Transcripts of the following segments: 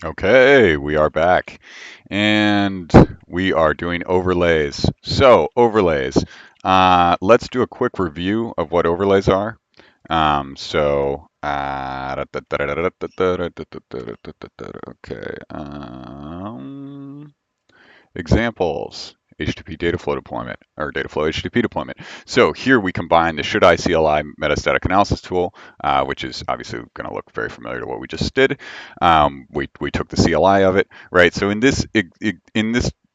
Okay, we are back and we are doing overlays. So, overlays. Let's do a quick review of what overlays are. Okay. Examples. HTTP Dataflow deployment or Dataflow HTTP deployment. So here we combine the should I CLI metastatic analysis tool, which is obviously going to look very familiar to what we just did. We took the CLI of it, right? So in this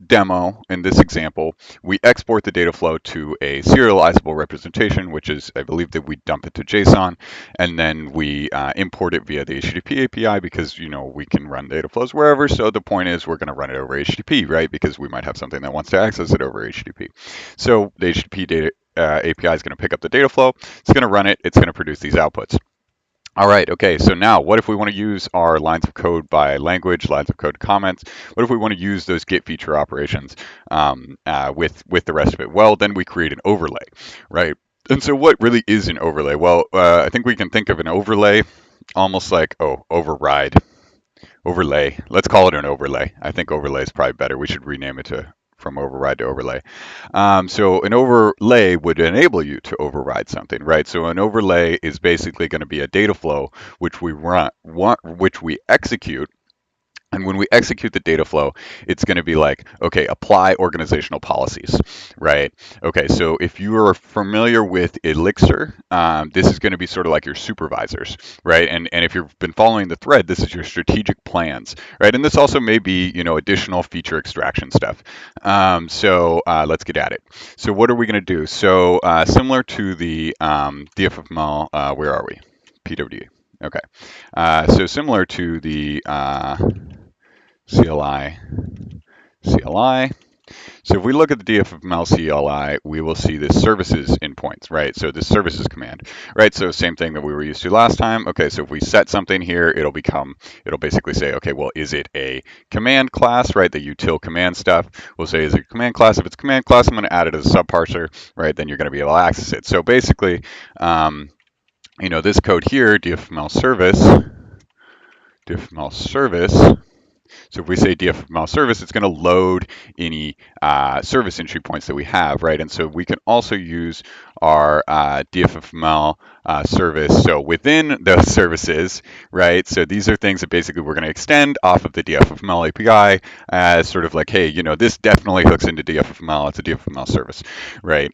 demo, in this example, we export the data flow to a serializable representation, which is, I believe that we dump it to JSON, and then we import it via the HTTP API because we can run data flows wherever. So the point is we're going to run it over HTTP, right? Because we might have something that wants to access it over HTTP. So the HTTP data API is going to pick up the data flow. It's going to run it. It's going to produce these outputs. All right, okay, so now what if we want to use our lines of code by language, lines of code comments? What if we want to use those get feature operations with the rest of it? Well, then we create an overlay, right? And so what really is an overlay? Well, I think we can think of an overlay almost like, override, overlay. Let's call it an overlay. I think overlay is probably better. We should rename it to from override to overlay. So an overlay would enable you to override something, right? So an overlay is basically going to be a data flow which we which we execute. And when we execute the data flow, it's going to be like, okay, apply organizational policies, right? Okay, so if you are familiar with Elixir, this is going to be sort of like your supervisors, right? And if you've been following the thread, this is your strategic plans, right? And this also may be, additional feature extraction stuff. Let's get at it. So what are we going to do? So similar to the DFFML, where are we? PWD. Okay. So similar to the CLI, CLI. So if we look at the DFML CLI, we will see this services endpoints, right? So this services command, right? So same thing that we were used to last time. Okay, so if we set something here, it'll basically say, okay, well, is it a command class, right? The util command stuff. We'll say, is it a command class? If it's a command class, I'm going to add it as a subparser, right? Then you're going to be able to access it. So basically, this code here, DFML service. So if we say DFML service, it's going to load any service entry points that we have, right? And so we can also use our DFML service. So within those services, right? So these are things that basically we're going to extend off of the DFML API as sort of like, hey, this definitely hooks into DFML. It's a DFML service, right?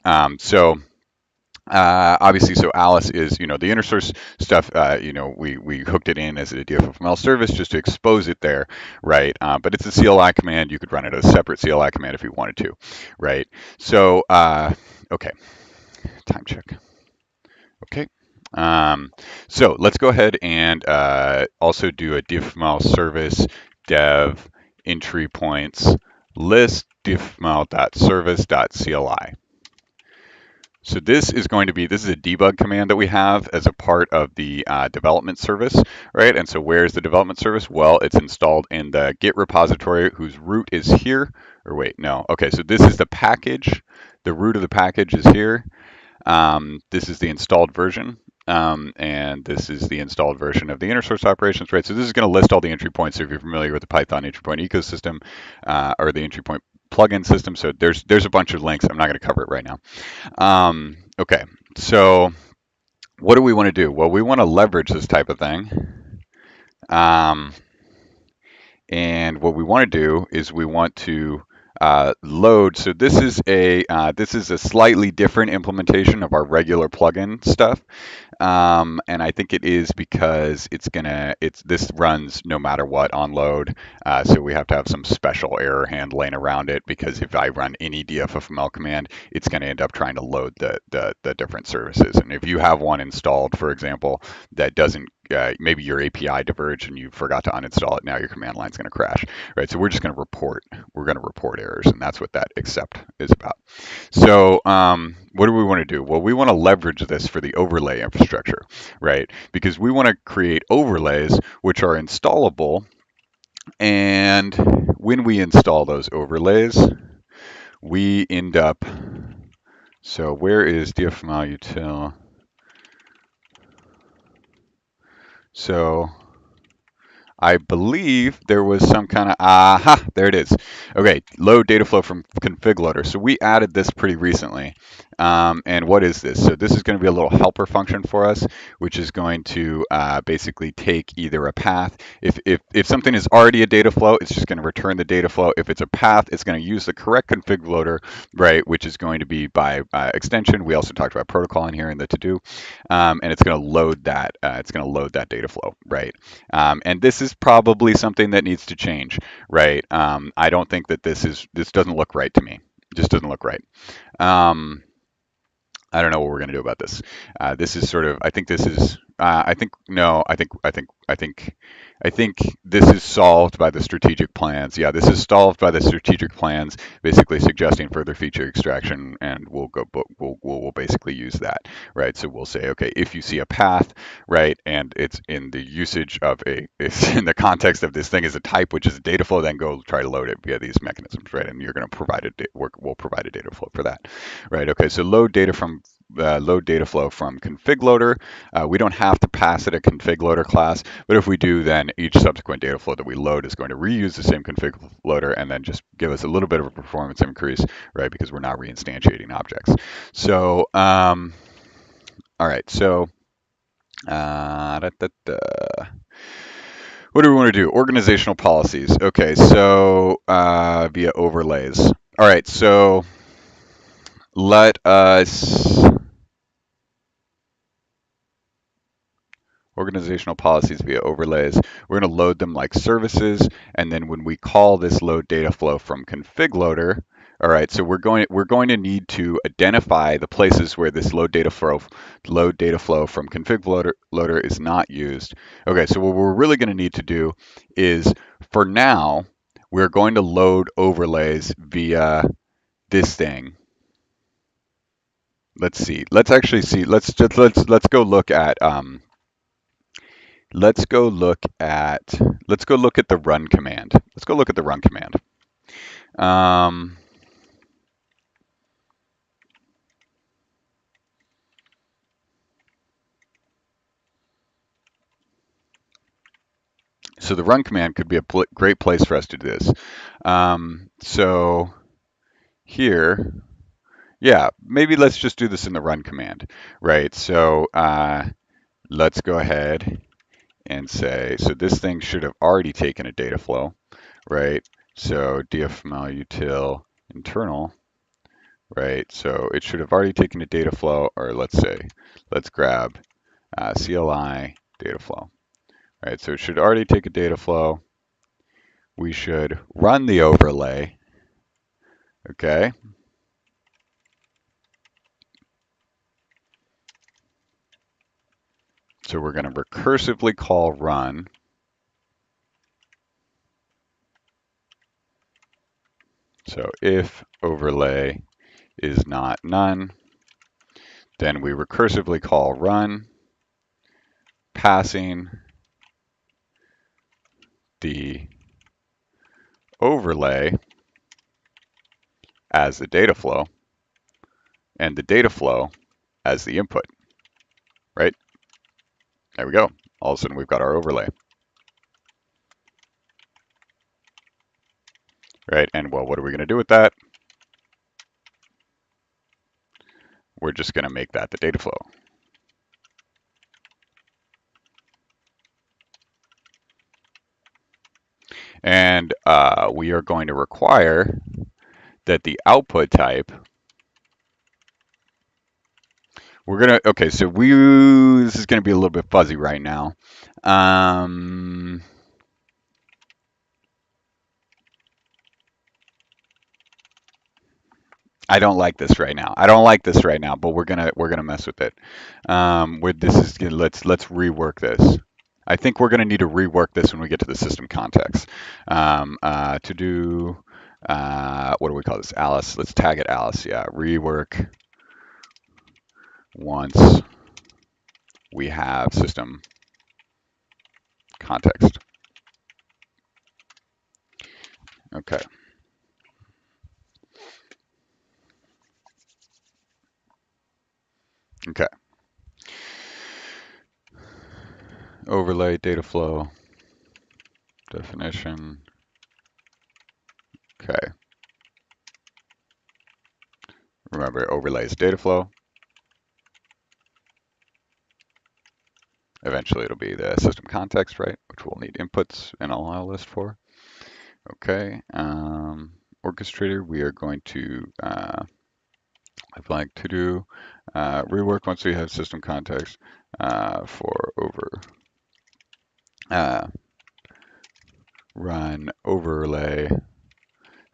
Obviously, so Alice is, the inner source stuff, we hooked it in as a DFML service just to expose it there, right? But it's a CLI command. You could run it as a separate CLI command if you wanted to, right? So, okay, time check. Okay. So let's go ahead and also do a DFML service dev entry points list dfml.service.cli. So this is a debug command that we have as a part of the development service, right? And so where is the development service? Well, it's installed in the Git repository whose root is here. Or wait, no. Okay, so this is the package. The root of the package is here. This is the installed version. And this is the installed version of the inner source operations, right? So this is going to list all the entry points. So if you're familiar with the Python entry point ecosystem or the entry point plugin system, so there's a bunch of links. I'm not going to cover it right now. Okay, so what do we want to do? Well, we want to leverage this type of thing. Um, and what we want to do is we want to load. So this is a slightly different implementation of our regular plugin stuff. And I think it is because this runs no matter what on load. So we have to have some special error handling around it because if I run any DFFML command, it's going to end up trying to load the different services. And if you have one installed, for example, that doesn't maybe your API diverged and you forgot to uninstall it. Now your command line is going to crash, right? So we're just going to report. We're going to report errors, and that's what that except is about. So what do we want to do? Well, we want to leverage this for the overlay infrastructure, right? Because we want to create overlays which are installable, and when we install those overlays, we end up. So where is DFML util? So I believe there was some kind of, aha, there it is. Okay, load data flow from config loader. So we added this pretty recently. And what is this? So this is going to be a little helper function for us, which is going to basically take either a path. If something is already a data flow, it's just going to return the data flow. If it's a path, it's going to use the correct config loader, right, which is going to be by extension. We also talked about protocol in here in the to-do, and it's going to load that. It's going to load that data flow, right? And this is probably something that needs to change, right? I don't think that this doesn't look right to me. It just doesn't look right. Um, I don't know what we're going to do about this. This is sort of. I think this is. I think no. I think this is solved by the strategic plans. Yeah, this is solved by the strategic plans, basically suggesting further feature extraction, and we'll go. We'll basically use that, right? So we'll say, okay, if you see a path, right, and it's in the usage of it's in the context of this thing as a type, which is a data flow, then go try to load it via these mechanisms, right? And you're going to provide we'll provide a data flow for that, right? Okay, so load data flow from config loader. We don't have to pass it a config loader class, but if we do, then each subsequent data flow that we load is going to reuse the same config loader and then just give us a little bit of a performance increase, right? Because we're not reinstantiating objects. So, all right, so what do we want to do? Organizational policies. Okay, so via overlays. All right, so let us organizational policies via overlays. We're going to load them like services, and then when we call this load data flow from config loader, all right, so we're going to need to identify the places where this load data flow from config loader is not used. Okay, so what we're really going to need to do is, for now, we're going to load overlays via this thing. Let's see. Let's actually see. Let's go look at let's go look at the run command. Let's go look at the run command. Um, so the run command could be a great place for us to do this. So here, yeah, maybe let's just do this in the run command, right? So let's go ahead and say, so this thing should have already taken a data flow, right? So dfml util internal, right? So it should have already taken a data flow, or let's grab CLI data flow, right? So it should already take a data flow. We should run the overlay, okay? So we're going to recursively call run. So if overlay is not none, then we recursively call run, passing the overlay as the data flow and the data flow as the input, right? There we go. All of a sudden we've got our overlay, right? And well, what are we going to do with that? We're just going to make that the data flow. And we are going to require that the output type, okay, so this is going to be a little bit fuzzy right now. I don't like this right now. I don't like this right now, but we're gonna mess with it. Let's rework this. I think we're gonna need to rework this when we get to the system context. To do what do we call this? Alice. Let's tag it Alice. Yeah, rework once we have system context. Okay. Okay. Overlay data flow. definition. Okay. Remember, it overlays Dataflow. Eventually, it'll be the system context, right? Which we'll need inputs and allow list for. Okay. Orchestrator, we are going to I'd like to do rework once we have system context for run overlay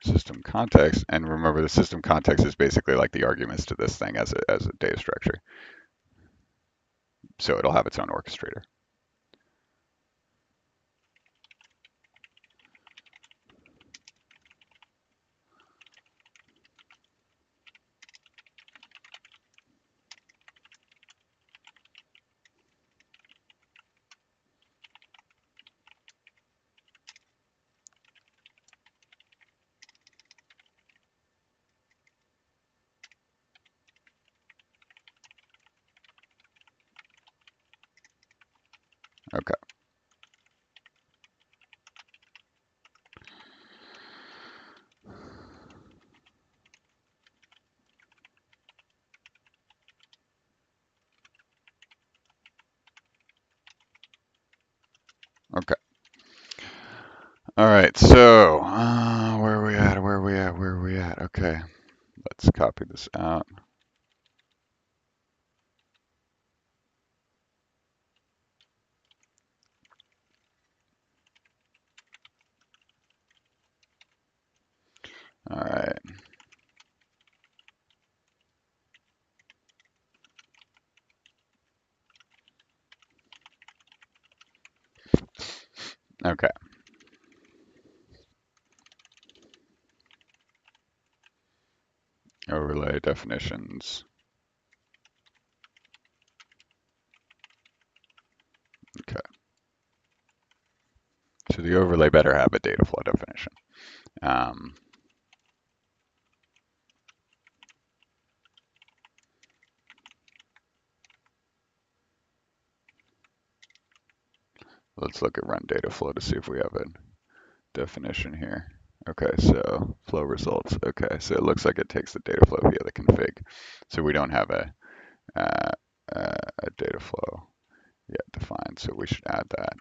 system context. And remember, the system context is basically like the arguments to this thing as a data structure. So it'll have its own orchestrator. Okay. Okay. All right. So where are we at? Where are we at? Where are we at? Okay. Let's copy this out. All right. Okay. Overlay definitions. Okay. So the overlay better have a data flow definition. Let's look at run data flow to see if we have a definition here. Okay, so flow results. Okay, so it looks like it takes the data flow via the config. So we don't have a data flow yet defined, so we should add that.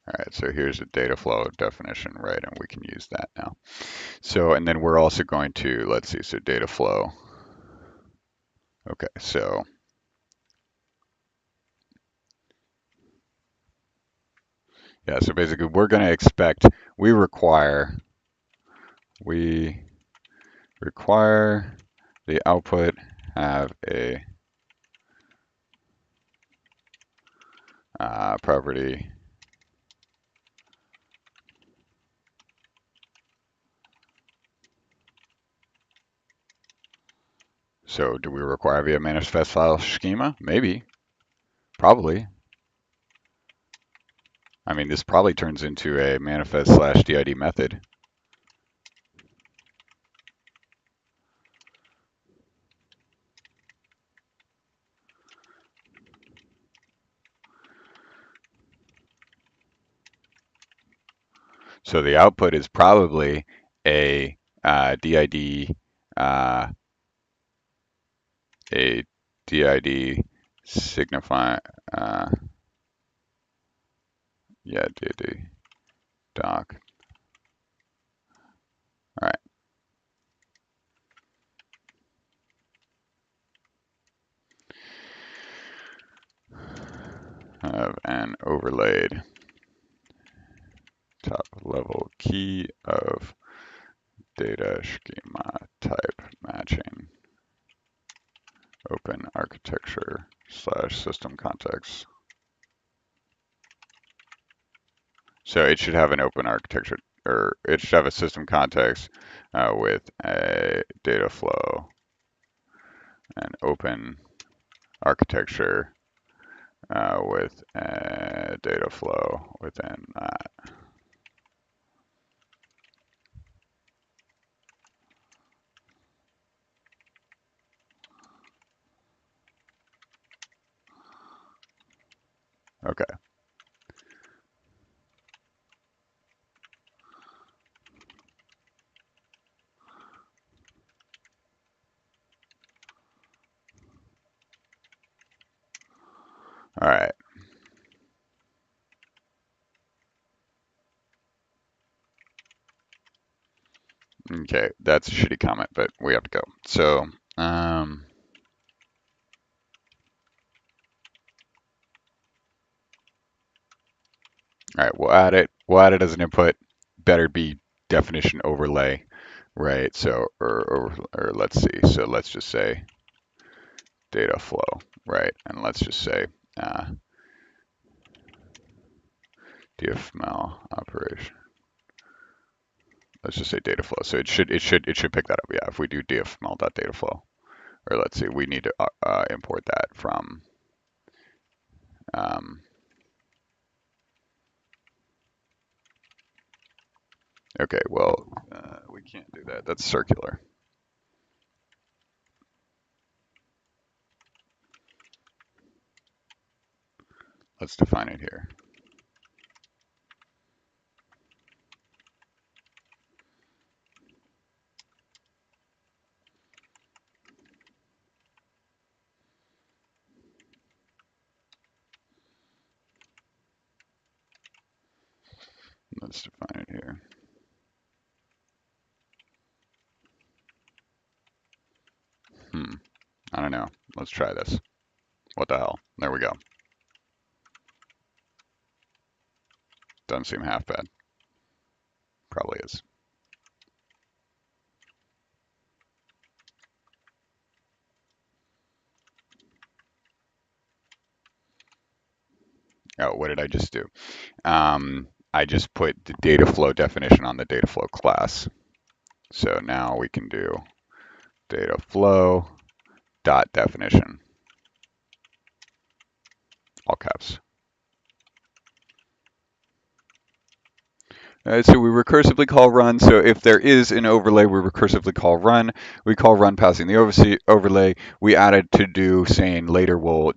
All right, so here's a data flow definition, right? And we can use that now. So, and then we're also going to, let's see, so data flow. Okay, so yeah, so basically we're going to expect, we require the output have a property So do we require via manifest file schema? Maybe, probably. I mean, this probably turns into a manifest slash DID method. So the output is probably a DID, a DID signify, yeah, DID doc. All right. Have an overlaid top level key of data schema type matching open architecture slash system context. So it should have an open architecture, or it should have a system context with a data flow and open architecture with data flow within that. Okay. All right. Okay, that's a shitty comment, but we have to go. So, all right, we'll add it. We'll add it as an input. Better be definition overlay, right? So, or let's see. So let's just say data flow, right? And let's just say uh, DFML operation. Let's just say data flow. So it should pick that up. Yeah, if we do dfml.dataflow, or let's see, we need to import that from. Um, okay, well, we can't do that. That's circular. Let's define it here. Let's define it here. I don't know. Let's try this. What the hell? There we go. Doesn't seem half bad. Probably is. Oh, what did I just do? I just put the data flow definition on the data flow class. So now we can do data flow dot definition, all caps. So we recursively call run. So if there is an overlay, we recursively call run. We call run passing the overlay. We added to do saying later we'll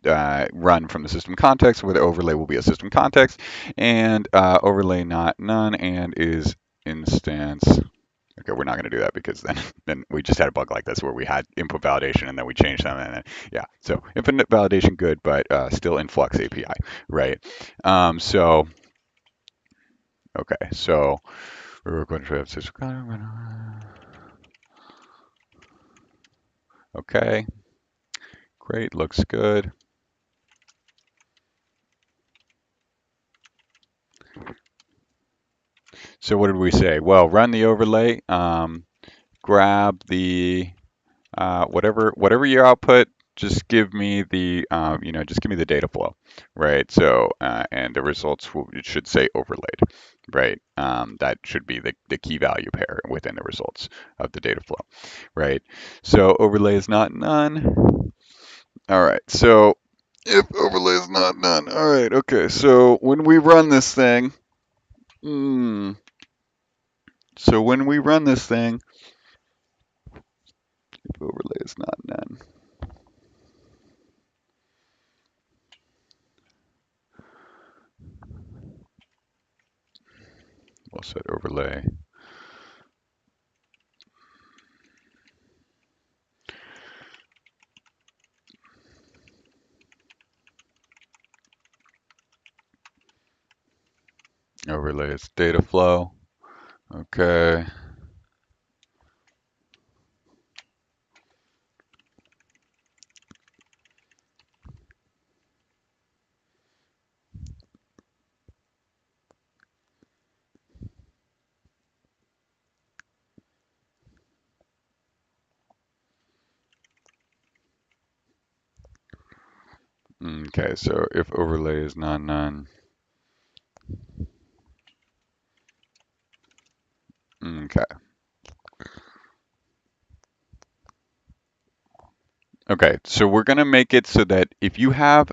run from the system context, where the overlay will be a system context, and overlay not none and is instance. Okay, we're not going to do that because then we just had a bug like this where we had input validation and then we changed them and then, yeah. So infinite validation good, but still in Flux API, right? So okay, so we're going to have system. Okay, great, looks good. So what did we say? Well, run the overlay, grab the whatever your output, just give me the just give me the data flow, right? So and the results it should say overlaid, right? That should be the key value pair within the results of the data flow, right? So overlay is not none. All right. So if overlay is not none, all right. Okay. So when we run this thing, hmm, so when we run this thing, if overlay is not none. We'll set overlay. Overlay is data flow. Okay. Okay. So if overlay is not none. Okay. Okay, so we're going to make it so that if you have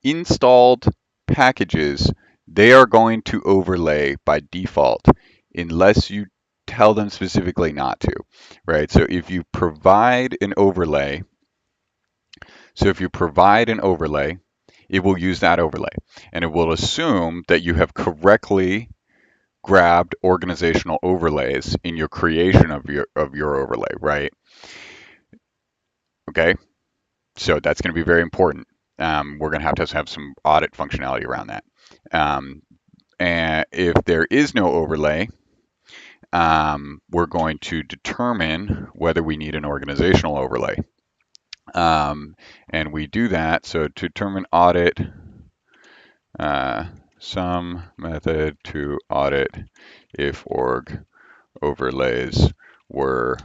installed packages, they are going to overlay by default unless you tell them specifically not to, right? So if you provide an overlay, it will use that overlay and it will assume that you have correctly grabbed organizational overlays in your creation of your overlay, right? Okay, so that's going to be very important. We're going to have some audit functionality around that. Um, and if there is no overlay, we're going to determine whether we need an organizational overlay. And we do that. So to determine audit, some method to audit if org overlays were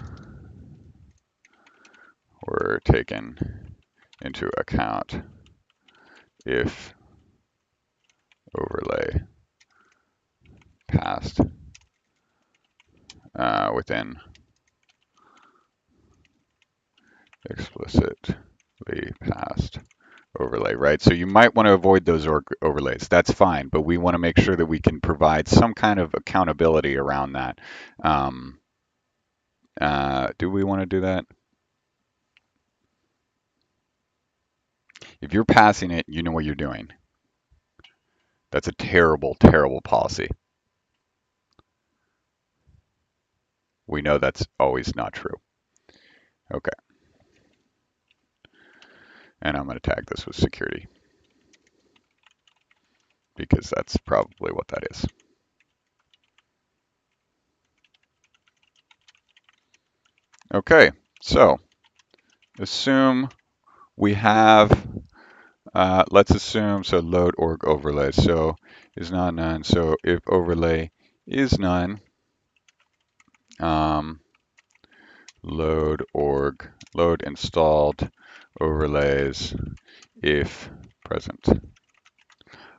taken into account if overlay passed within explicitly passed overlay, right? So you might want to avoid those overlays. That's fine, but we want to make sure that we can provide some kind of accountability around that. Do we want to do that? If you're passing it, you know what you're doing. That's a terrible, terrible policy. We know that's always not true. Okay. And I'm going to tag this with security because that's probably what that is. Okay, so assume we have, let's assume, so load org overlay. So is not none. So if overlay is none, load installed overlays if present.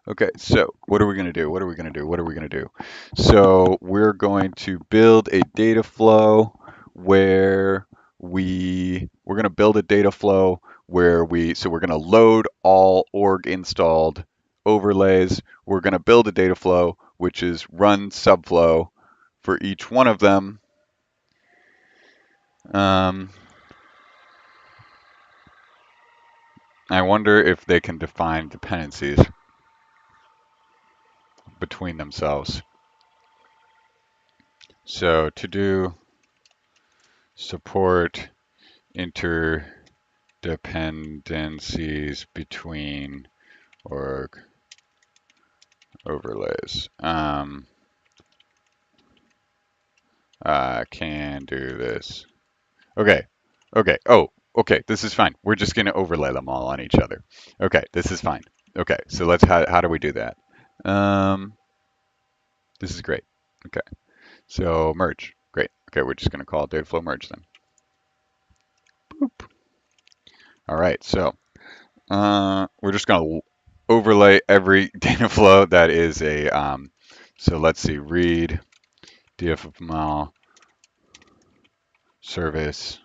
Okay, so what are we going to do? What are we going to do? What are we going to do? So we're going to build a data flow where we're going to build a data flow where we're going to load all org installed overlays. We're going to build a data flow which is run subflow for each one of them. I wonder if they can define dependencies between themselves. So to do support interdependencies between org overlays. Can do this. Okay. Okay. Oh, okay. This is fine. We're just going to overlay them all on each other. Okay. This is fine. Okay. So how do we do that? This is great. Okay. So merge. Great. Okay. We're just going to call it Dataflow merge then. Boop. All right. So we're just going to overlay every data flow that is a, so let's see, read DFML service,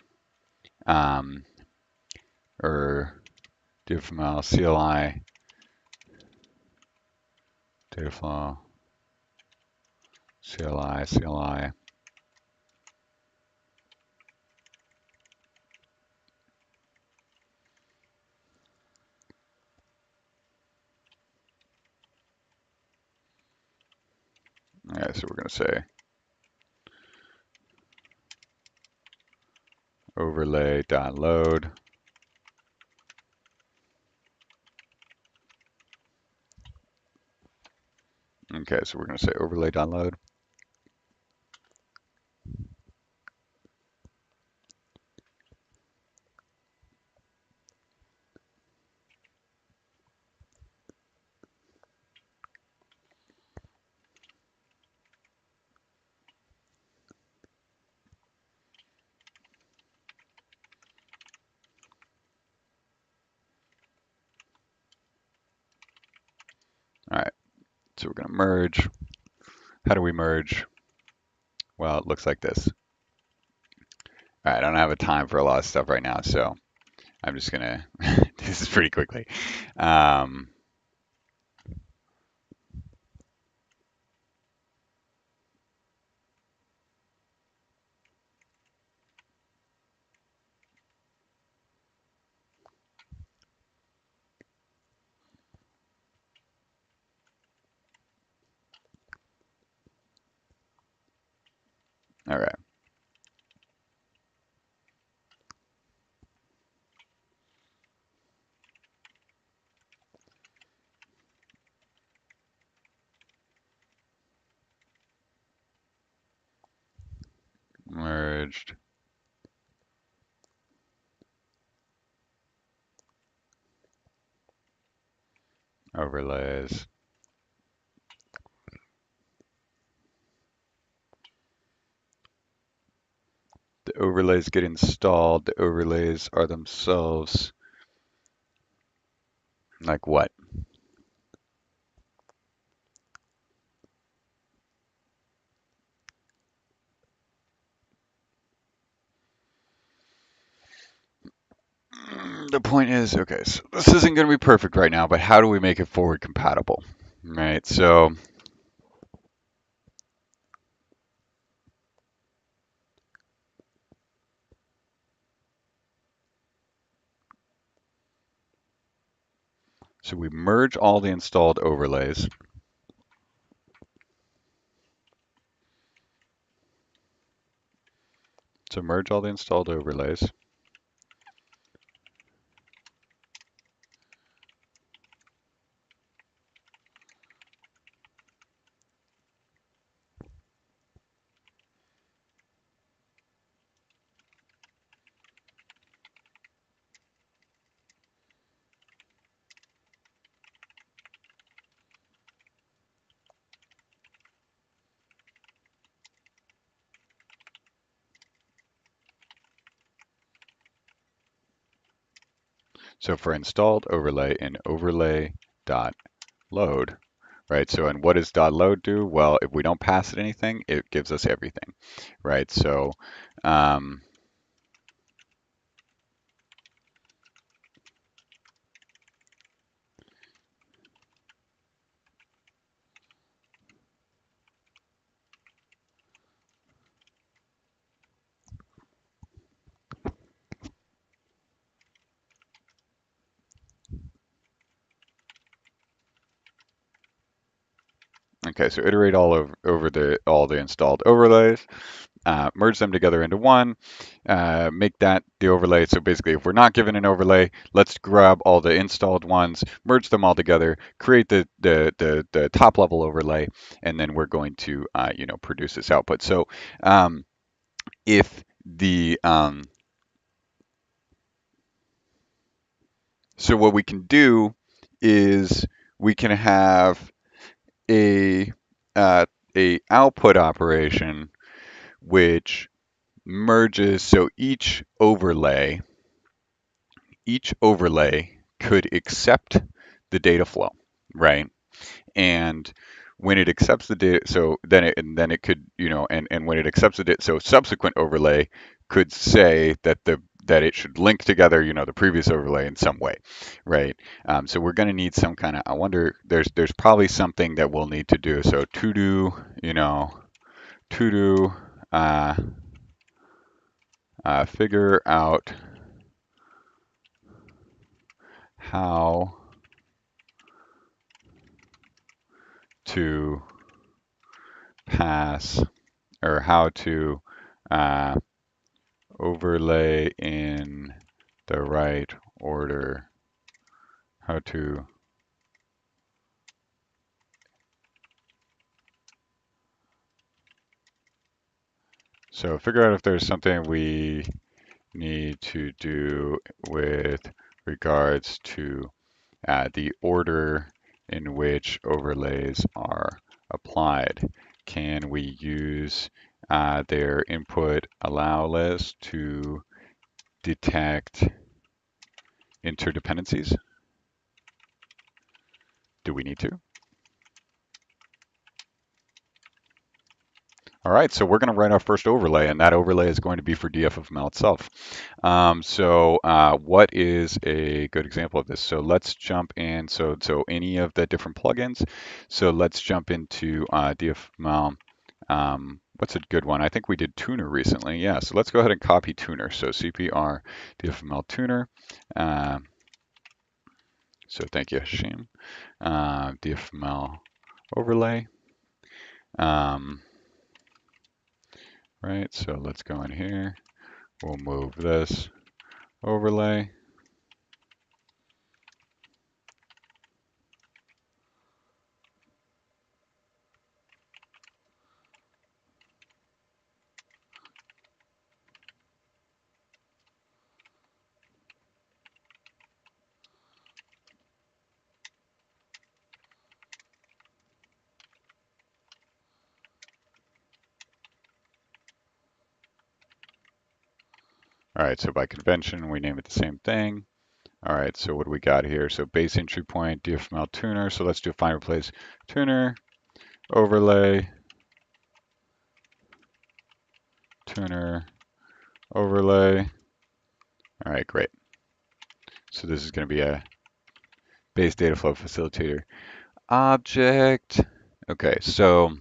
or DFML CLI, data flow, CLI. Okay, so we're going to say overlay.load. Okay, so we're going to say overlay.load. All right, so we're going to merge. How do we merge? Well, it looks like this. All right, I don't have a time for a lot of stuff right now, so I'm just gonna do this pretty quickly. Um, all right, merged overlays. The overlays get installed. The overlays are themselves like what? The point is, okay, so this isn't going to be perfect right now, but how do we make it forward compatible? Right, so we merge all the installed overlays. So merge all the installed overlays. So for installed overlay in overlay dot load, right? So and what does dot load do? Well, if we don't pass it anything, it gives us everything, right? So um, okay, so iterate over all the installed overlays. Merge them together into one, make that the overlay. So basically, if we're not given an overlay, let's grab all the installed ones, merge them all together, create the top level overlay, and then we're going to produce this output. So if the so what we can do is we can have a uh, a output operation which merges. So each overlay could accept the data flow, right? And when it accepts the data, so then it could, and when it accepts the data, so subsequent overlay could say that it should link together, the previous overlay in some way, right? So we're going to need some kind of, I wonder, there's probably something that we'll need to do. So to do, uh, figure out how to pass or how to uh, overlay in the right order. How to so figure out if there's something we need to do with regards to the order in which overlays are applied. Can we use their input allow list to detect interdependencies? Do we need to? All right, so we're going to write our first overlay, and that overlay is going to be for DFFML itself. What is a good example of this? So let's jump in. So any of the different plugins. So let's jump into DFFML. What's a good one? I think we did Tuner recently. Yeah, so let's go ahead and copy Tuner. So CPR DFFML Tuner. Uh, so thank you, Hashim. DFFML overlay. Um, right, so let's go in here. We'll move this overlay. All right, so by convention, we name it the same thing. All right, so what do we got here? So base entry point, DFML tuner. So let's do find replace tuner, overlay, tuner, overlay. All right, great. So this is going to be a base data flow facilitator object. Okay, so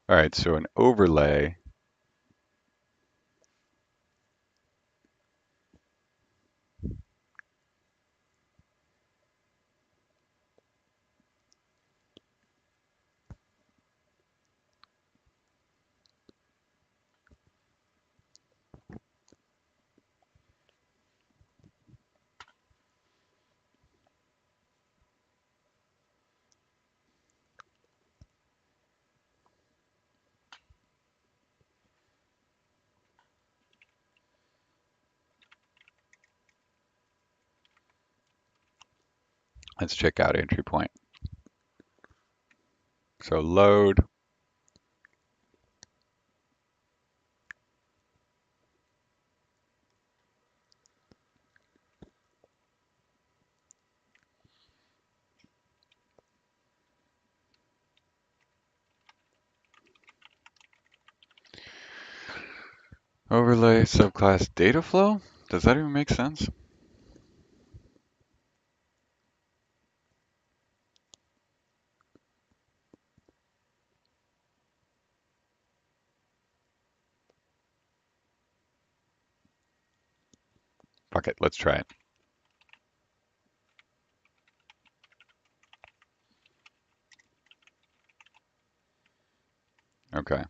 all right, so an overlay. Let's check out entry point. So load. Overlay subclass data flow? Does that even make sense? Fuck it, let's try it. Okay. All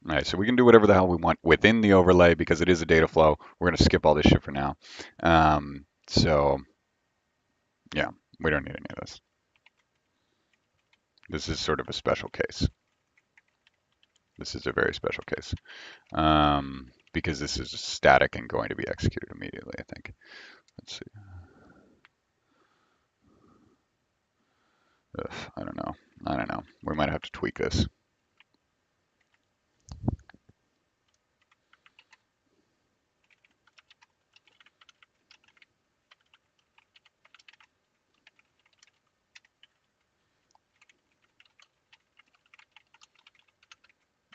right, so we can do whatever the hell we want within the overlay because it is a data flow. We're going to skip all this shit for now. So yeah, we don't need any of this. This is sort of a special case. This is a very special case because this is static and going to be executed immediately, I think. Let's see. Ugh, I don't know. I don't know. We might have to tweak this.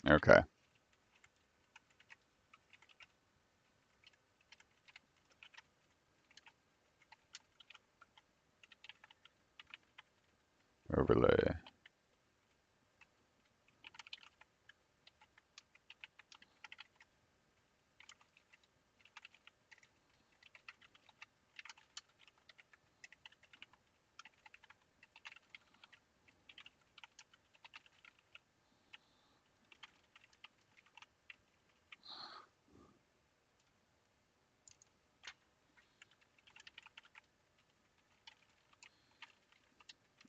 Okay. Overlay.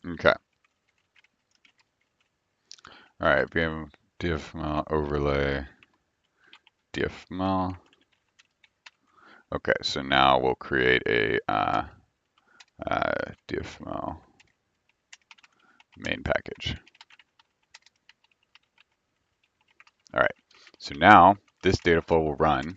Okay. All right, VM dfml overlay dfml. Okay, so now we'll create a dfml main package. All right, so now this data flow will run.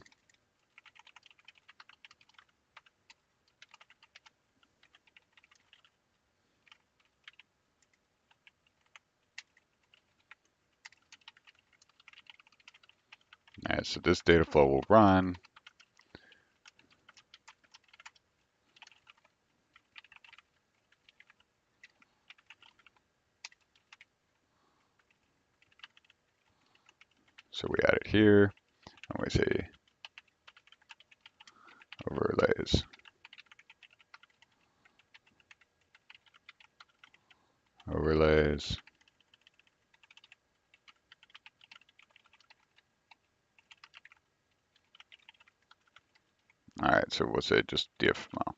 All right, so this data flow will run. So we add it here, and we say overlays. Overlays. All right, so we'll say just dfml.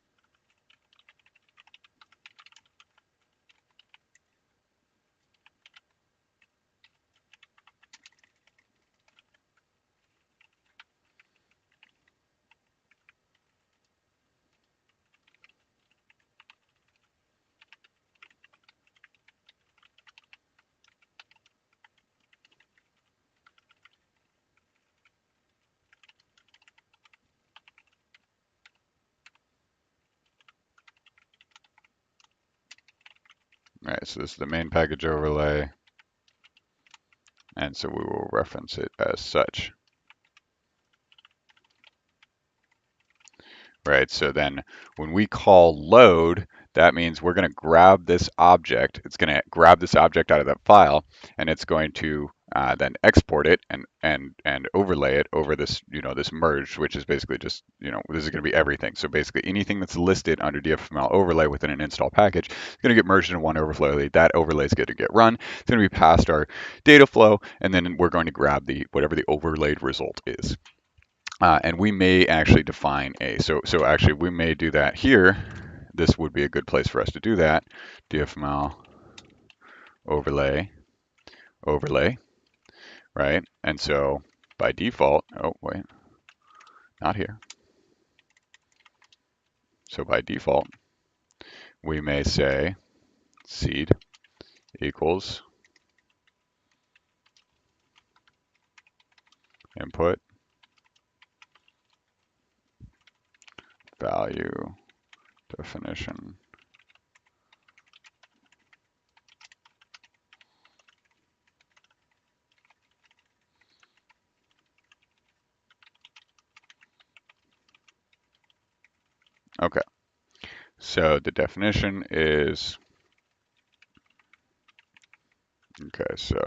All right, so this is the main package overlay, and so we will reference it as such. Right, so then when we call load, that means we're going to grab this object. It's going to grab this object out of that file, and it's going to then export it and overlay it over this, this merge, which is basically just, this is going to be everything. So basically anything that's listed under DFML overlay within an install package is going to get merged into one overlay. That overlay is going to get run. It's going to be passed our data flow, and then we're going to grab whatever the overlaid result is. And we may actually define so actually we may do that here. This would be a good place for us to do that. DFML overlay, right? And so by default, oh wait, not here. So by default, we may say seed equals input value definition. Okay, so the definition is, okay, so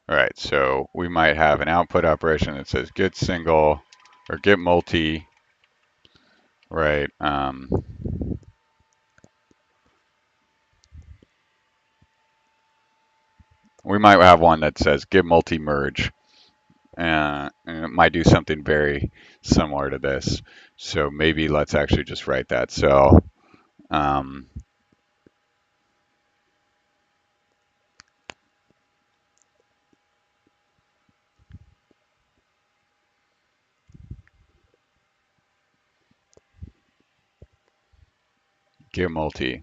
all right, so we might have an output operation that says get single or get multi, right? We might have one that says get multi-merge, and it might do something very similar to this. So maybe let's actually just write that. So get multi.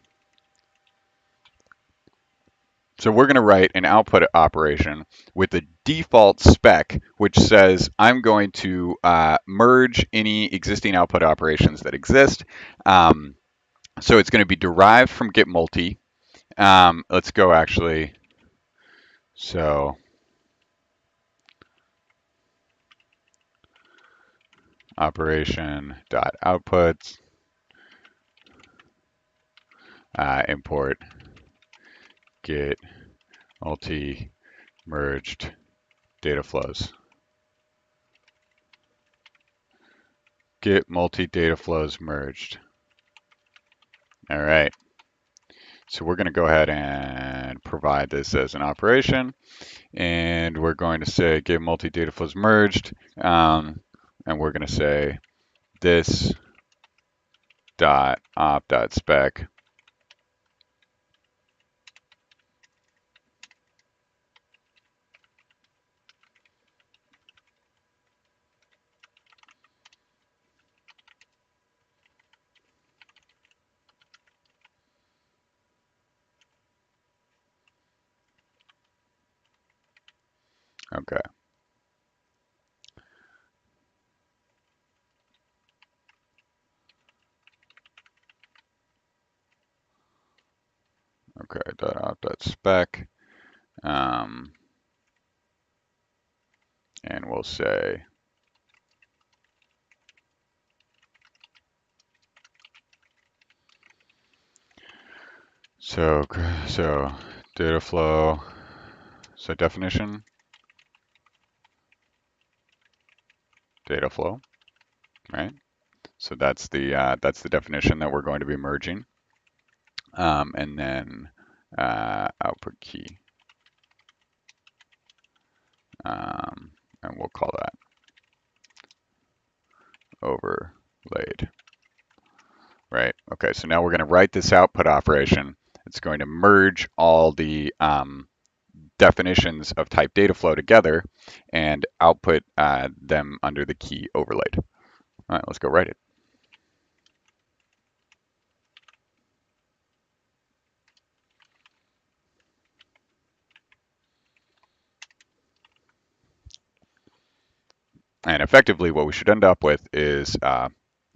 So we're going to write an output operation with the default spec, which says I'm going to merge any existing output operations that exist. So it's going to be derived from get multi. Let's go actually. So operation dot outputs import get multi merged data flows. Get multi data flows merged. All right. So we're going to go ahead and provide this as an operation, and we're going to say get multi data flows merged, and we're going to say this dot op dot spec. Okay. Okay. Dot op dot spec, and we'll say so data flow. So definition data flow, right? So that's the definition that we're going to be merging, and then output key, and we'll call that overlaid, right? Okay, so now we're going to write this output operation. It's going to merge all the definitions of type data flow together and output them under the key overlaid. All right, let's go write it. And effectively, what we should end up with is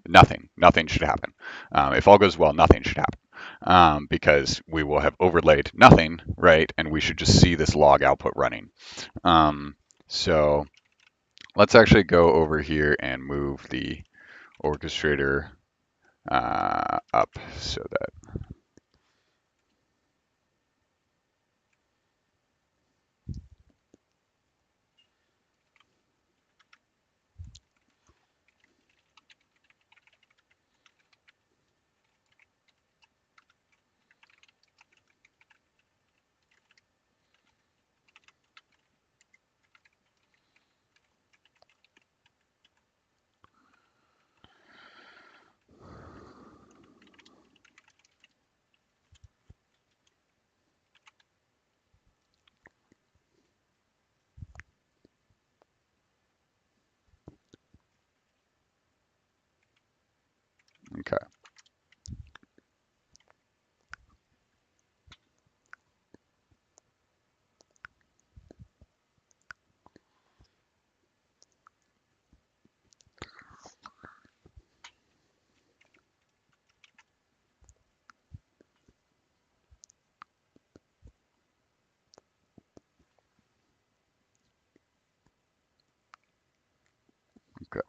nothing. Nothing should happen. If all goes well, nothing should happen because we will have overlaid nothing, right? And we should just see this log output running. So let's actually go over here and move the orchestrator up so that, okay. Okay.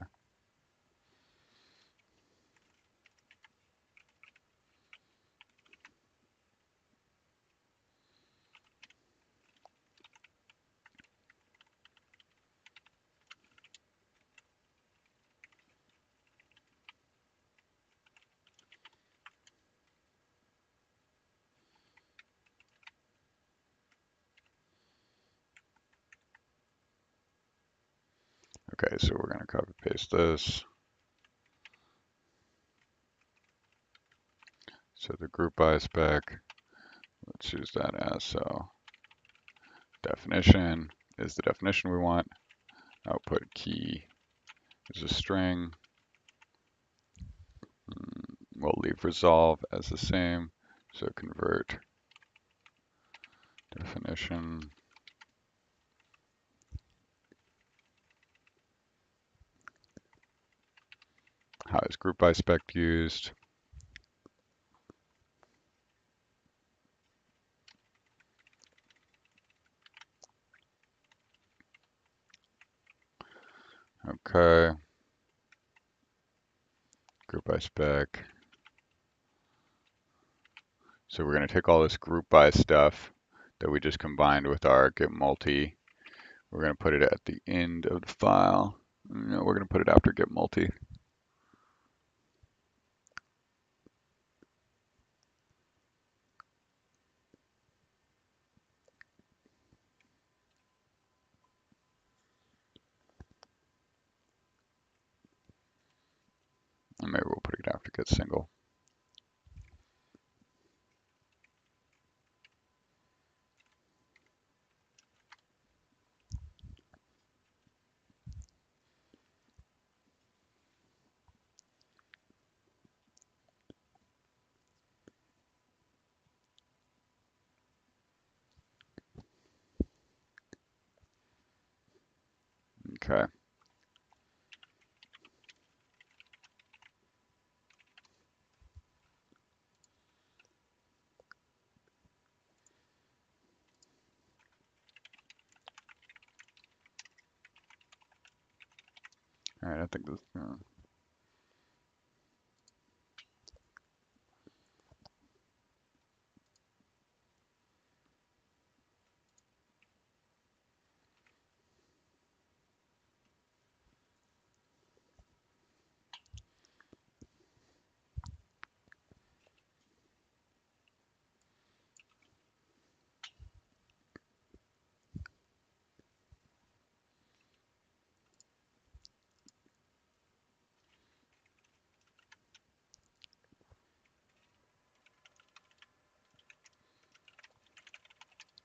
Okay, so we're going to copy paste this. So the group by spec, let's use that as so definition is the definition we want. Output key is a string. We'll leave resolve as the same. So convert definition. How is group by spec used? Okay. Group by spec. So we're going to take all this group by stuff that we just combined with our get multi. We're going to put it at the end of the file. No, we're going to put it after get multi. make it single. Okay. All right, I think this.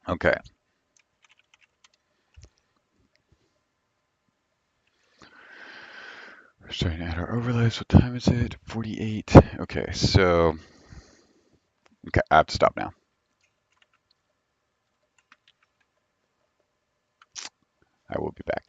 Okay. We're starting to add our overlays. What time is it? 48. Okay, so okay, I have to stop now. I will be back.